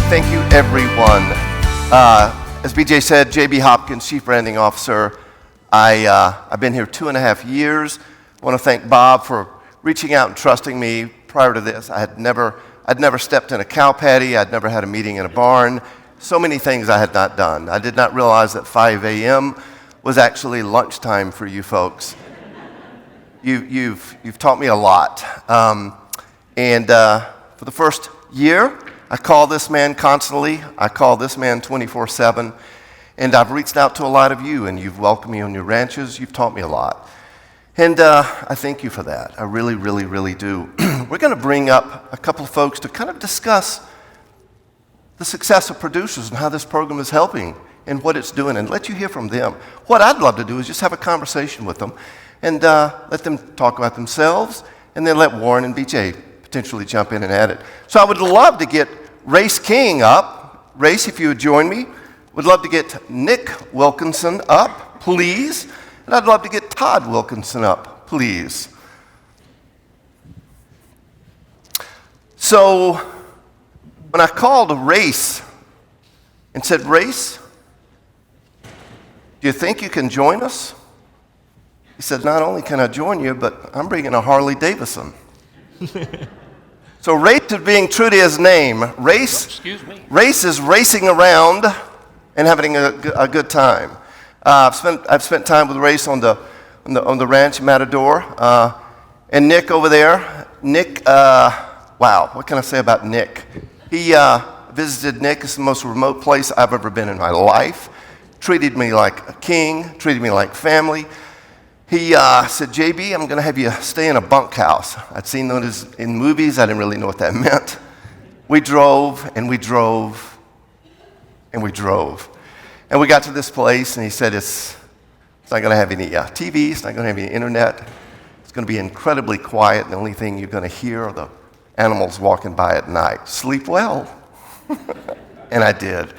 Thank you, everyone. As BJ said, JB Hopkins, Chief Branding Officer. I've been here 2.5 years. I want to thank Bob for reaching out and trusting me. Prior to this, I'd never stepped in a cow patty. I'd never had a meeting in a barn. So many things I had not done. I did not realize that 5 a.m. was actually lunchtime for you folks. You've taught me a lot. For the first year, I call this man constantly. I call this man 24/7. And I've reached out to a lot of you, and you've welcomed me on your ranches. You've taught me a lot. And I thank you for that. I really, really, really do. We're going to bring up a couple of folks to kind of discuss the success of producers and how this program is helping and what it's doing, and let you hear from them. What I'd love to do is just have a conversation with them and let them talk about themselves, and then let Warren and BJ potentially jump in and add it. So I would love to get Race King up. Race, if you would join me. Would love to get Nick Wilkinson up, please. And I'd love to get Todd Wilkinson up, please. So when I called Race and said, Race, do you think you can join us? He said, not only can I join you, but I'm bringing a Harley Davidson. So Race is being true to his name. Race is racing around and having a good time. I've spent time with Race on the ranch Matador, and Nick over there. Nick, wow, what can I say about Nick? He visited Nick. It's the most remote place I've ever been in my life. Treated me like a king. Treated me like family. He said, JB, I'm going to have you stay in a bunkhouse. I'd seen those in movies. I didn't really know what that meant. We drove, and we drove, and we drove. And we got to this place, and he said, it's not going to have any TV. It's not going to have any internet. It's going to be incredibly quiet, and the only thing you're going to hear are the animals walking by at night. Sleep well. And I did.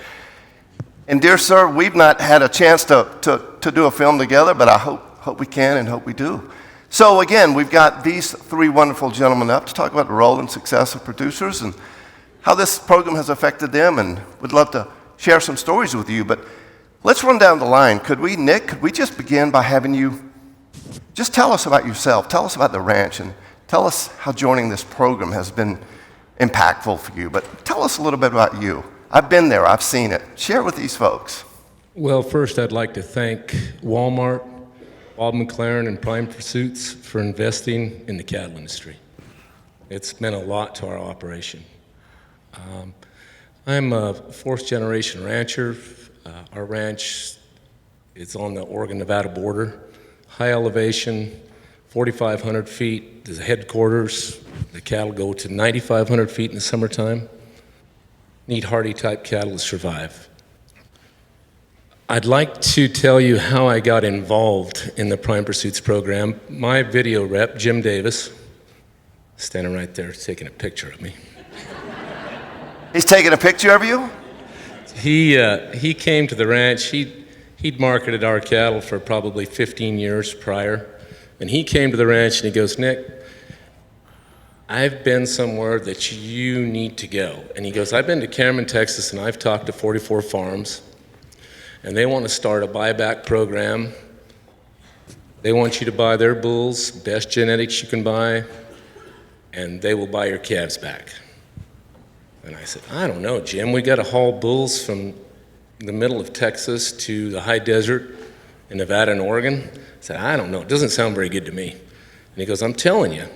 And dear sir, we've not had a chance to do a film together, but I hope we can and hope we do. So again, we've got these three wonderful gentlemen up to talk about the role and success of producers and how this program has affected them, and would love to share some stories with you. But let's run down the line. Nick, could we just begin by having you just tell us about yourself, tell us about the ranch, and tell us how joining this program has been impactful for you. But tell us a little bit about you. I've been there, I've seen it. Share with these folks. Well, first I'd like to thank Walmart, Bob McLaren, and Prime Pursuits for investing in the cattle industry. It's meant a lot to our operation. I'm a fourth-generation rancher. Our ranch is on the Oregon-Nevada border. High elevation, 4,500 feet is the headquarters. The cattle go to 9,500 feet in the summertime. Need hardy-type cattle to survive. I'd like to tell you how I got involved in the Prime Pursuits program. My video rep, Jim Davis, standing right there taking a picture of me. He's taking a picture of you? He came to the ranch. He'd marketed our cattle for probably 15 years prior. And he came to the ranch and he goes, Nick, I've been somewhere that you need to go. And he goes, I've been to Cameron, Texas, and I've talked to 44 farms. And they want to start a buyback program. They want you to buy their bulls, best genetics you can buy, and they will buy your calves back. And I said, I don't know, Jim. We got to haul bulls from the middle of Texas to the high desert in Nevada and Oregon. I said, I don't know. It doesn't sound very good to me. And he goes, I'm telling you,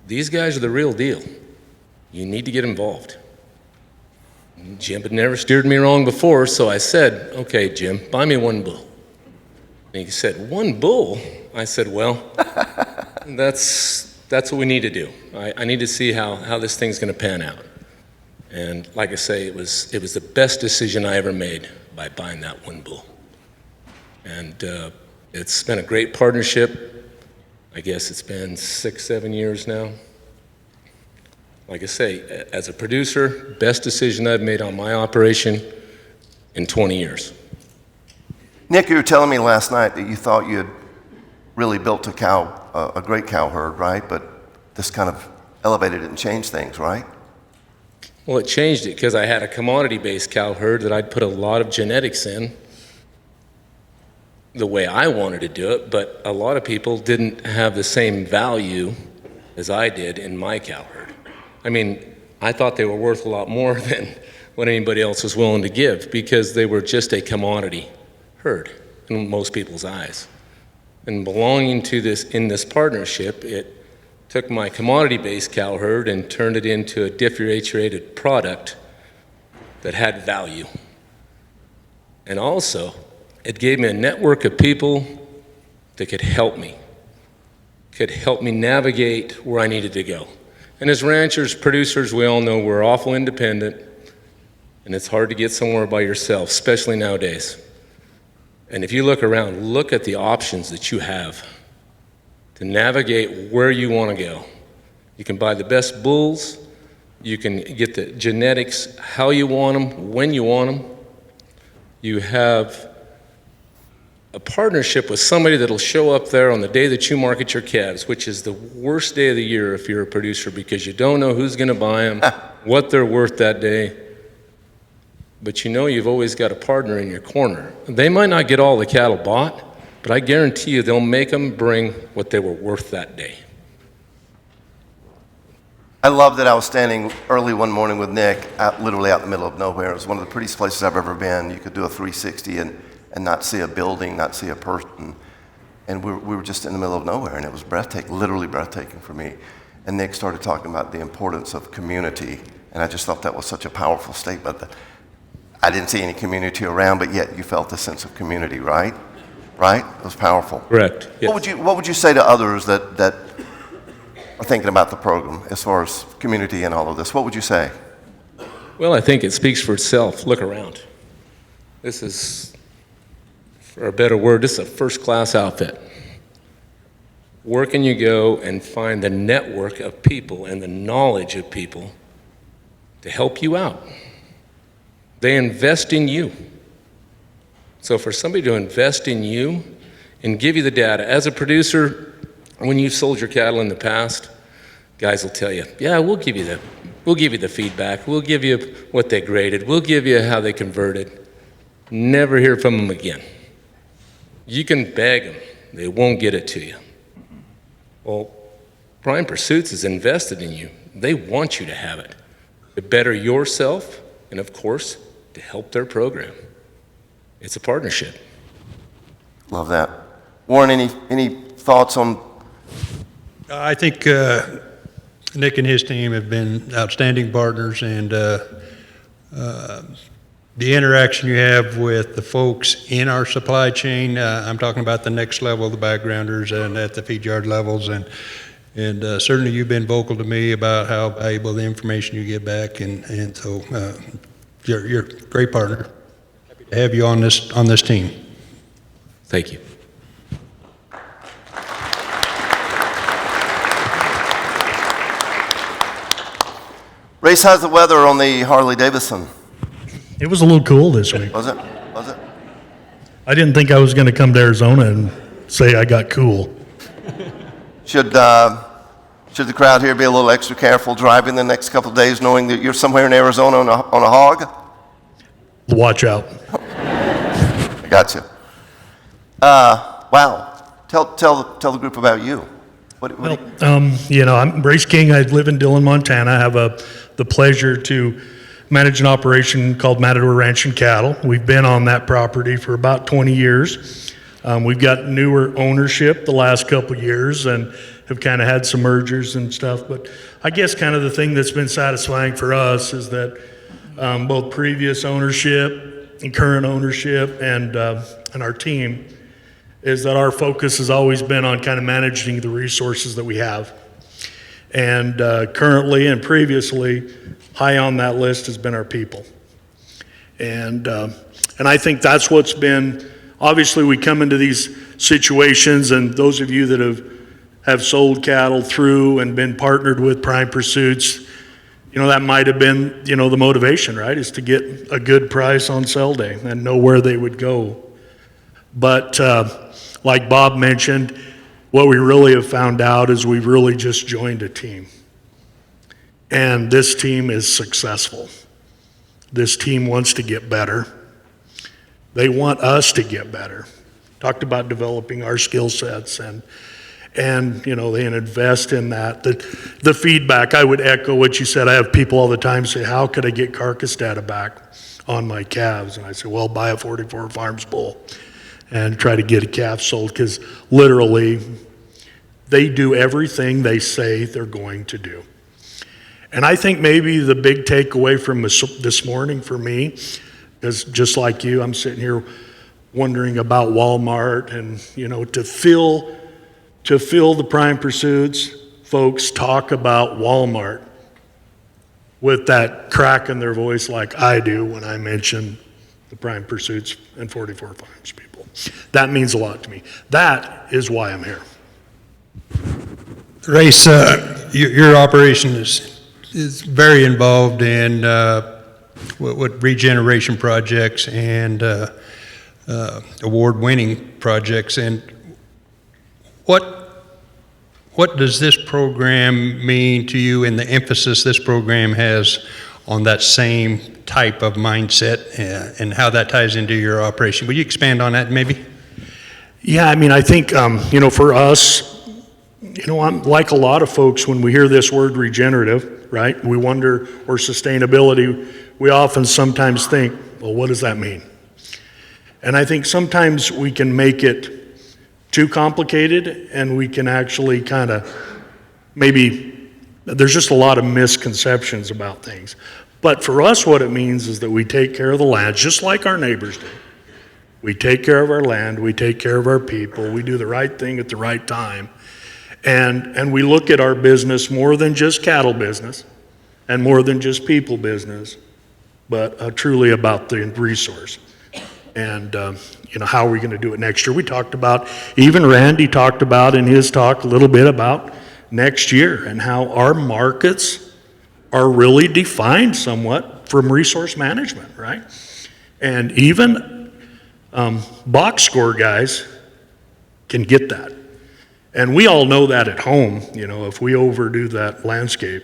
these guys are the real deal. You need to get involved. Jim had never steered me wrong before, so I said, okay, Jim, buy me one bull. And he said, one bull? I said, well, that's what we need to do. I need to see how this thing's going to pan out. And like I say, it was the best decision I ever made by buying that one bull. And it's been a great partnership. I guess it's been 6-7 years now. Like I say, as a producer, best decision I've made on my operation in 20 years. Nick, you were telling me last night that you thought you had really built a great cow herd, right? But this kind of elevated it and changed things, right? Well, it changed it because I had a commodity-based cow herd that I'd put a lot of genetics in the way I wanted to do it, but a lot of people didn't have the same value as I did in my cow herd. I mean, I thought they were worth a lot more than what anybody else was willing to give because they were just a commodity herd in most people's eyes. And belonging to this, in this partnership, it took my commodity-based cow herd and turned it into a differentiated product that had value. And also, it gave me a network of people that could help me navigate where I needed to go. And as ranchers, producers, we all know we're awful independent, and it's hard to get somewhere by yourself, especially nowadays. And if you look around, look at the options that you have to navigate where you want to go. You can buy the best bulls, you can get the genetics how you want them, when you want them. You have a partnership with somebody that'll show up there on the day that you market your calves, which is the worst day of the year if you're a producer because you don't know who's going to buy them, what they're worth that day. But you know you've always got a partner in your corner. They might not get all the cattle bought, but I guarantee you they'll make them bring what they were worth that day. I love that I was standing early one morning with Nick, literally out in the middle of nowhere. It was one of the prettiest places I've ever been. You could do a 360 and not see a building, not see a person. And we were just in the middle of nowhere, and it was breathtaking, literally breathtaking for me. And Nick started talking about the importance of community, and I just thought that was such a powerful statement. That I didn't see any community around, but yet you felt a sense of community, right? Right? It was powerful. Correct. Yes. What would you say to others that are thinking about the program as far as community and all of this? What would you say? Well, I think it speaks for itself. Look around. This is, for a better word, this is a first-class outfit. Where can you go and find the network of people and the knowledge of people to help you out? They invest in you. So for somebody to invest in you and give you the data, as a producer, when you've sold your cattle in the past, guys will tell you, yeah, we'll give you the feedback, we'll give you what they graded, we'll give you how they converted. Never hear from them again. You can beg them, they won't get it to you. Well, Prime Pursuits is invested in you. They want you to have it, to better yourself, and of course, to help their program. It's a partnership. Love that. Warren, any thoughts on? I think Nick and his team have been outstanding partners, and the interaction you have with the folks in our supply chain, I'm talking about the next level, the backgrounders, and at the feed yard levels, and certainly you've been vocal to me about how valuable the information you get back, and so you're a great partner. Happy to have you on this team. Thank you. Race, how's the weather on the Harley Davidson? It was a little cool this week. Was it? Was it? I didn't think I was going to come to Arizona and say I got cool. Should the crowd here be a little extra careful driving the next couple of days, knowing that you're somewhere in Arizona on a hog? Watch out. I got you. Wow. Tell the group about you. I'm Brace King. I live in Dillon, Montana. I have the pleasure to manage an operation called Matador Ranch and Cattle. We've been on that property for about 20 years. We've got newer ownership the last couple of years and have kind of had some mergers and stuff. But I guess kind of the thing that's been satisfying for us is that both previous ownership and current ownership and our team is that our focus has always been on kind of managing the resources that we have. And currently and previously, high on that list has been our people. And I think that's what's been, obviously we come into these situations, and those of you that have sold cattle through and been partnered with Prime Pursuits, that might have been, the motivation, right, is to get a good price on sell day and know where they would go. But like Bob mentioned, what we really have found out is we've really just joined a team. And this team is successful. This team wants to get better. They want us to get better. Talked about developing our skill sets and they invest in that. The feedback, I would echo what you said. I have people all the time say, how could I get carcass data back on my calves? And I say, well, buy a 44 Farms bull and try to get a calf sold, because literally they do everything they say they're going to do. And I think maybe the big takeaway from this morning for me is, just like you, I'm sitting here wondering about Walmart and, to fill the Prime Pursuits, folks talk about Walmart with that crack in their voice like I do when I mention the Prime Pursuits and 44 Farms people. That means a lot to me. That is why I'm here. Race, your operation is very involved in what regeneration projects and award-winning projects. And what does this program mean to you, and the emphasis this program has on that same type of mindset and how that ties into your operation? Would you expand on that maybe? Yeah, I think, for us, I'm like a lot of folks when we hear this word regenerative, right? We wonder, or sustainability, we often sometimes think, well, what does that mean? And I think sometimes we can make it too complicated, and we can actually there's just a lot of misconceptions about things. But for us, what it means is that we take care of the land, just like our neighbors do. We take care of our land, we take care of our people, we do the right thing at the right time. And we look at our business more than just cattle business and more than just people business, but truly about the resource. And, how are we going to do it next year? We talked about, even Randy talked about in his talk a little bit about next year and how our markets are really defined somewhat from resource management, right? And even box score guys can get that. And we all know that at home, if we overdo that landscape,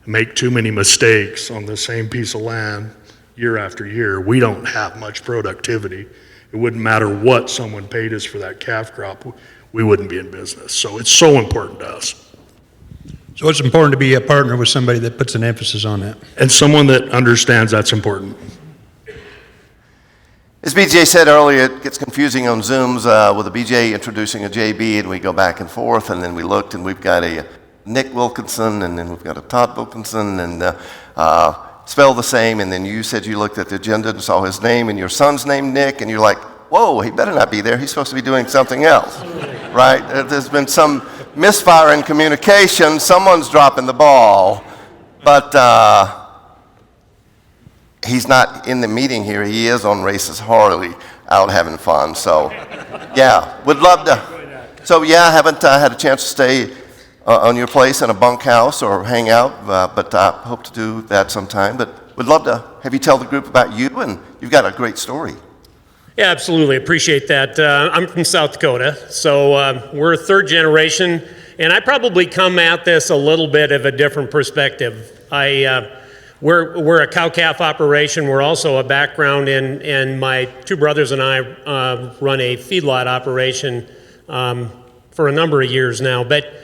make too many mistakes on the same piece of land year after year, we don't have much productivity. It wouldn't matter what someone paid us for that calf crop, we wouldn't be in business. So it's so important to us. So it's important to be a partner with somebody that puts an emphasis on that. And someone that understands that's important. As BJ said earlier, it gets confusing on Zooms with a BJ introducing a JB, and we go back and forth, and then we looked, and we've got a Nick Wilkinson, and then we've got a Todd Wilkinson, and spelled the same, and then you said you looked at the agenda and saw his name and your son's name, Nick, and you're like, whoa, he better not be there. He's supposed to be doing something else, right? There's been some misfire in communication. Someone's dropping the ball, but he's not in the meeting here. He is on Race's Harley out having fun. So, yeah, would love to. So, yeah, I haven't had a chance to stay on your place in a bunkhouse or hang out, but I hope to do that sometime. But would love to have you tell the group about you, and you've got a great story. Yeah, absolutely. Appreciate that. I'm from South Dakota, so we're third generation, and I probably come at this a little bit of a different perspective. We're a cow-calf operation. We're also a background in my two brothers and I run a feedlot operation for a number of years now. But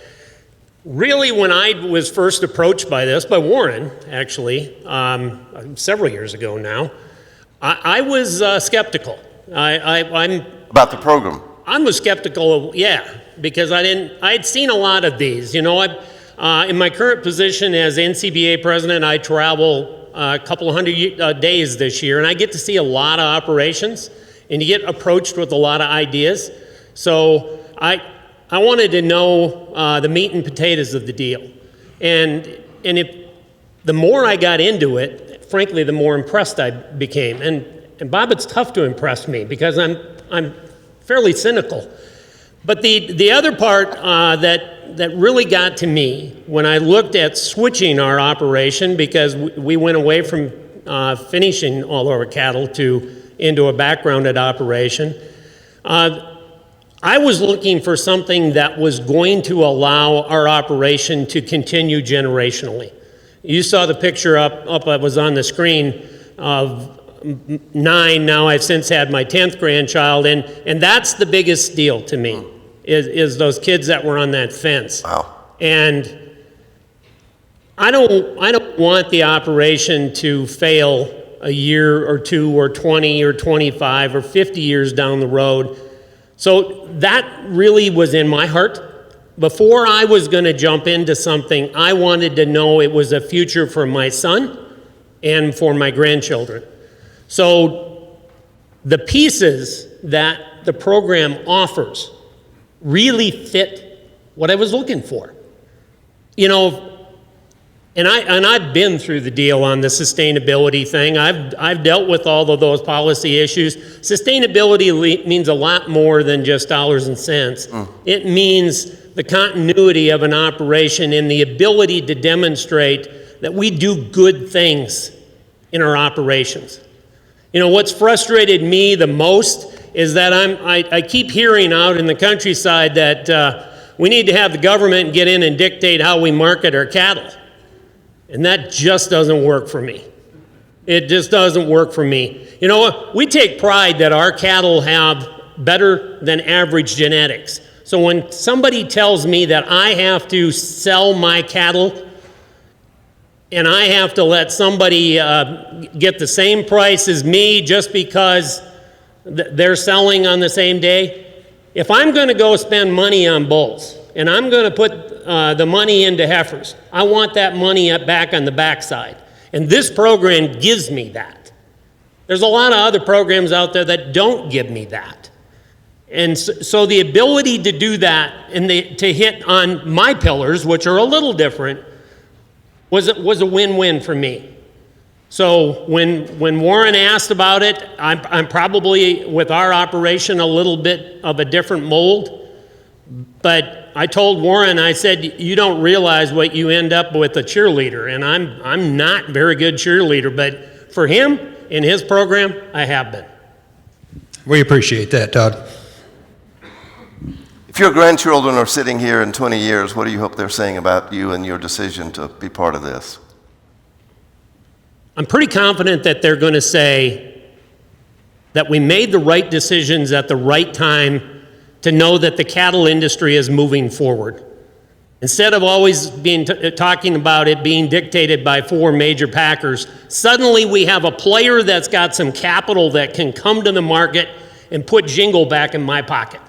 really, when I was first approached by Warren, actually, several years ago now, I was skeptical. I'm About the program. I was skeptical, because I had seen a lot of these. In my current position as NCBA president, I travel a couple of hundred days this year, and I get to see a lot of operations, and you get approached with a lot of ideas. So I wanted to know the meat and potatoes of the deal, and the more I got into it, frankly, the more impressed I became. And Bob, it's tough to impress me because I'm fairly cynical. But the other part that really got to me when I looked at switching our operation, because we went away from finishing all our cattle into a backgrounded operation, I was looking for something that was going to allow our operation to continue generationally. You saw the picture up that was on the screen of 9. Now I've since had my 10th grandchild, and that's the biggest deal to me, is those kids that were on that fence. Wow. And I don't want the operation to fail a year or 2 or 20 or 25 or 50 years down the road. So that really was in my heart. Before I was going to jump into something, I wanted to know it was a future for my son and for my grandchildren. So the pieces that the program offers really fit what I was looking for. You know, and I've been through the deal on the sustainability thing. I've dealt with all of those policy issues. Sustainability means a lot more than just dollars and cents. It means the continuity of an operation and the ability to demonstrate that we do good things in our operations. You know, what's frustrated me the most is that I keep hearing out in the countryside that we need to have the government get in and dictate how we market our cattle. And that just doesn't work for me. It just doesn't work for me. You know, we take pride that our cattle have better than average genetics. So when somebody tells me that I have to sell my cattle and I have to let somebody get the same price as me just because they're selling on the same day, if I'm going to go spend money on bulls and I'm going to put the money into heifers, I want that money back on the backside. And this program gives me that. There's a lot of other programs out there that don't give me that. And so the ability to do that and to hit on my pillars, which are a little different, was a win-win for me. So when Warren asked about it, I'm probably, with our operation, a little bit of a different mold. But I told Warren, I said, you don't realize what you end up with a cheerleader. And I'm not a very good cheerleader, but for him, in his program, I have been. We appreciate that, Todd. If your grandchildren are sitting here in 20 years, what do you hope they're saying about you and your decision to be part of this? I'm pretty confident that they're going to say that we made the right decisions at the right time to know that the cattle industry is moving forward. Instead of always talking about it being dictated by 4 major packers, suddenly we have a player that's got some capital that can come to the market and put jingle back in my pocket.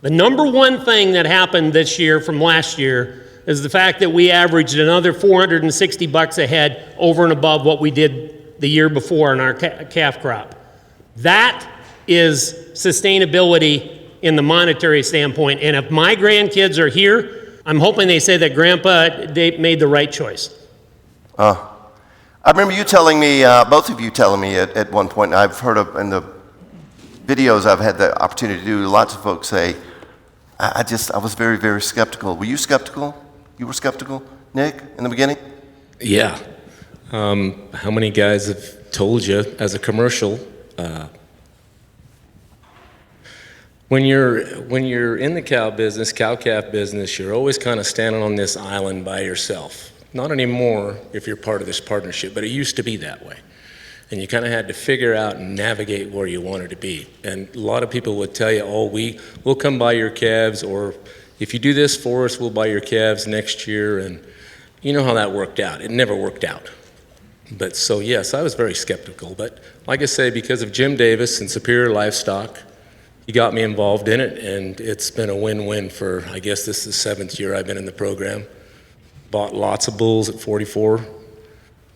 The number one thing that happened this year from last year is the fact that we averaged another $460 a head over and above what we did the year before in our calf crop. That is sustainability in the monetary standpoint. And if my grandkids are here, I'm hoping they say that Grandpa made the right choice. I remember you telling me, both of you telling me at one point, and I've heard of in the videos I've had the opportunity to do, lots of folks say, I was very, very skeptical. Were you skeptical? You were skeptical, Nick, in the beginning? Yeah. How many guys have told you as a commercial, when you're in the cow-calf business, you're always kind of standing on this island by yourself. Not anymore if you're part of this partnership, but it used to be that way. And you kind of had to figure out and navigate where you wanted to be. And a lot of people would tell you, oh, we'll come buy your calves, or if you do this for us, we'll buy your calves next year. And you know how that worked out. It never worked out. But so, yes, I was very skeptical. But like I say, because of Jim Davis and Superior Livestock, he got me involved in it, and it's been a win-win for, I guess this is the 7th year I've been in the program. Bought lots of bulls at 44.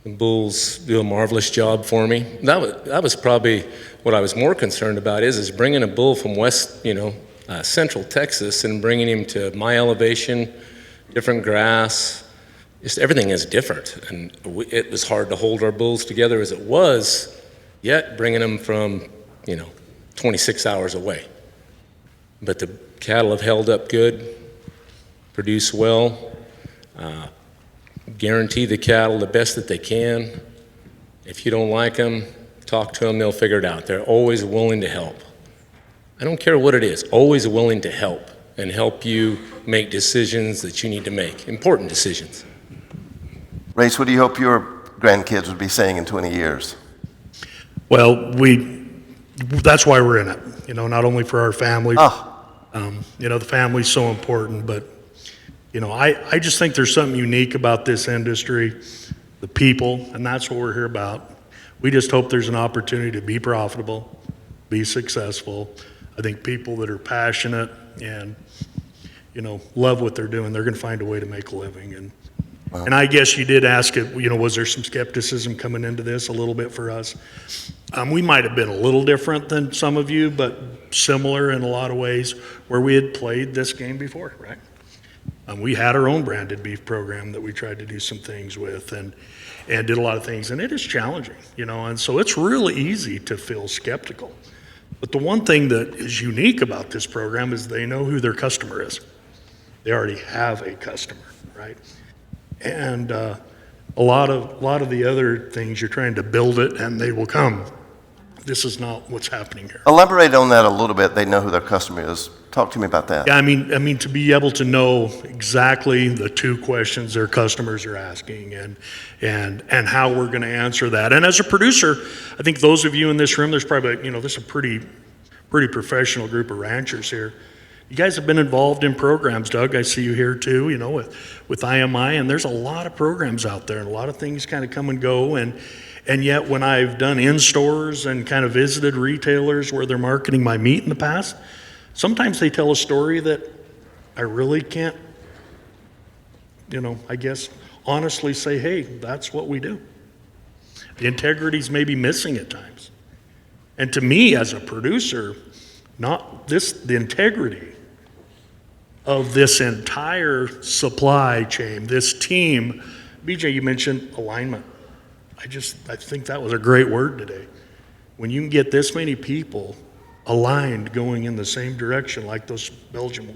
The bulls do a marvelous job for me. That was probably what I was more concerned about is bringing a bull from central Texas and bringing him to my elevation, different grass. Just everything is different, and it was hard to hold our bulls together as it was, yet bringing them from 26 hours away. But the cattle have held up good, produce well. Guarantee the cattle the best that they can. If you don't like them, talk to them, they'll figure it out. They're always willing to help. I don't care what it is, always willing to help and help you make decisions that you need to make, important decisions. Race, what do you hope your grandkids would be saying in 20 years? Well, that's why we're in it, you know, not only for our family. You know, the family's so important, but, you know, I just think there's something unique about this industry, the people, and that's what we're here about. We just hope there's an opportunity to be profitable, be successful. I think people that are passionate and, you know, love what they're doing, they're going to find a way to make a living. And I guess you did ask it, you know, was there some skepticism coming into this a little bit for us? We might have been a little different than some of you, but similar in a lot of ways where we had played this game before, right? We had our own branded beef program that we tried to do some things with and did a lot of things, and it is challenging, you know, and so it's really easy to feel skeptical. But the one thing that is unique about this program is they know who their customer is. They already have a customer, right? And a lot of the other things, you're trying to build it and they will come. This is not what's happening here. Elaborate on that a little bit. They know who their customer is. Talk to me about that. Yeah, I mean to be able to know exactly the two questions their customers are asking and how we're going to answer that. And as a producer, I think those of you in this room, there's probably, you know, there's a pretty professional group of ranchers here. You guys have been involved in programs, Doug. I see you here too, you know, with IMI, and there's a lot of programs out there and a lot of things kind of come and go. And yet when I've done in-stores and kind of visited retailers where they're marketing my meat in the past, sometimes they tell a story that I really can't, you know, I guess honestly say, hey, that's what we do. The integrity's maybe missing at times. And to me as a producer, the integrity of this entire supply chain, this team. BJ, you mentioned alignment. I think that was a great word today. When you can get this many people aligned going in the same direction like those Belgian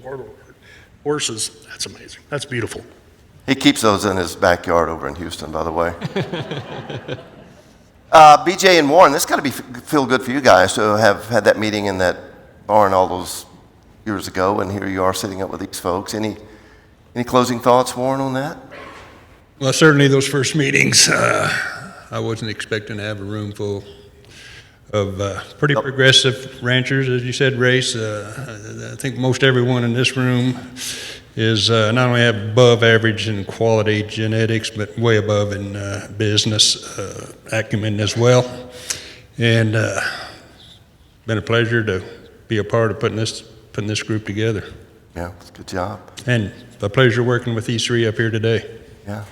horses, that's amazing. That's beautiful. He keeps those in his backyard over in Houston, by the way. BJ and Warren, this got to feel good for you guys to have had that meeting in that barn all those years ago, and here you are sitting up with these folks. Any closing thoughts, Warren, on that? Well, certainly those first meetings, I wasn't expecting to have a room full of pretty progressive ranchers, as you said, Race. I think most everyone in this room is not only have above average in quality genetics, but way above in business acumen as well. And been a pleasure to be a part of putting this group together. Yeah, it's a good job. And a pleasure working with these three up here today. Yeah.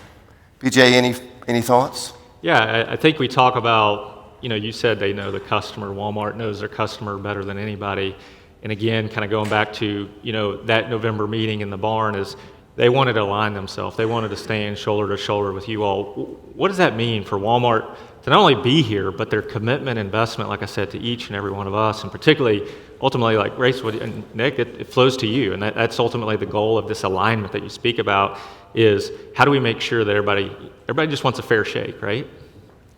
BJ, any thoughts? Yeah, I think we talk about, you know, you said they know the customer. Walmart knows their customer better than anybody. And again, kind of going back to, you know, that November meeting in the barn is they wanted to align themselves. They wanted to stand shoulder to shoulder with you all. What does that mean for Walmart to not only be here, but their commitment, investment, like I said, to each and every one of us, and particularly, ultimately, like Race and Nick, it flows to you. And that's ultimately the goal of this alignment that you speak about is how do we make sure that everybody just wants a fair shake, right?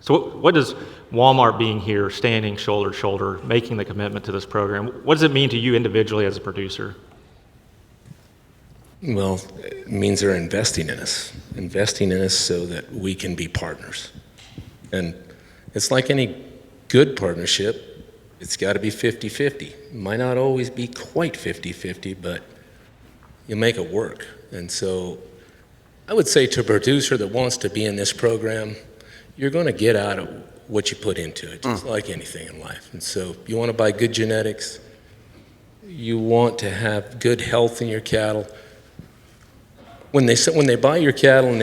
So what does Walmart being here, standing shoulder to shoulder, making the commitment to this program, what does it mean to you individually as a producer? Well, it means they're investing in us so that we can be partners. And it's like any good partnership, it's got to be 50-50. Might not always be quite 50-50, but you make it work. And so I would say to a producer that wants to be in this program, you're going to get out of what you put into it, just like anything in life. And so you want to buy good genetics, you want to have good health in your cattle. When they buy your cattle,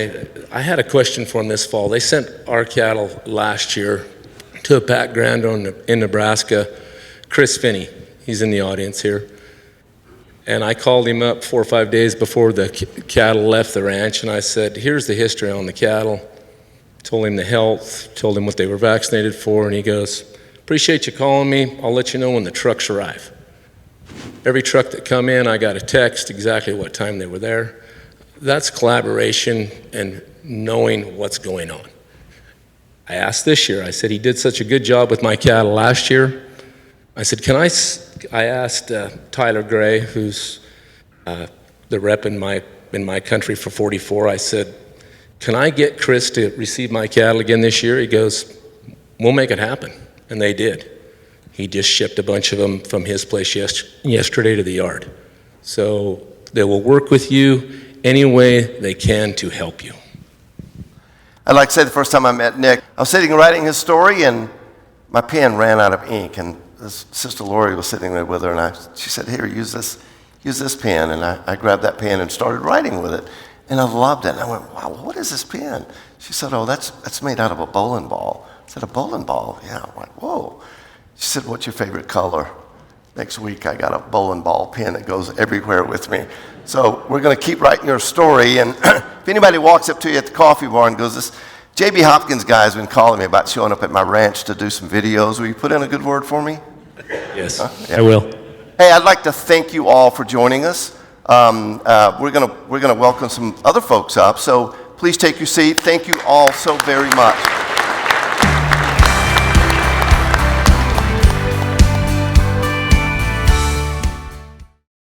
I had a question for them this fall. They sent our cattle last year to a background in Nebraska, Chris Finney. He's in the audience here. And I called him up 4 or 5 days before the cattle left the ranch, and I said, here's the history on the cattle. Told him the health, told him what they were vaccinated for, and he goes, appreciate you calling me. I'll let you know when the trucks arrive. Every truck that come in, I got a text exactly what time they were there. That's collaboration and knowing what's going on. I asked this year, I said, he did such a good job with my cattle last year. I said, I asked Tyler Gray, who's the rep in my country for 44, I said, can I get Chris to receive my cattle again this year? He goes, we'll make it happen. And they did. He just shipped a bunch of them from his place yesterday to the yard. So they will work with you any way they can to help you. I'd like to say the first time I met Nick, I was sitting writing his story, and my pen ran out of ink, and this Sister Lori was sitting there with her, and she said, here, use this pen, and I grabbed that pen and started writing with it, and I loved it. And I went, wow, what is this pen? She said, oh, that's made out of a bowling ball. I said, a bowling ball? Yeah. I went, whoa. She said, what's your favorite color? Next week, I got a bowling ball pen that goes everywhere with me. So we're going to keep writing your story, and if anybody walks up to you at the coffee bar and goes, this J.B. Hopkins guy has been calling me about showing up at my ranch to do some videos. Will you put in a good word for me? Yes, Yeah. I will. Hey, I'd like to thank you all for joining us. We're gonna welcome some other folks up, so please take your seat. Thank you all so very much.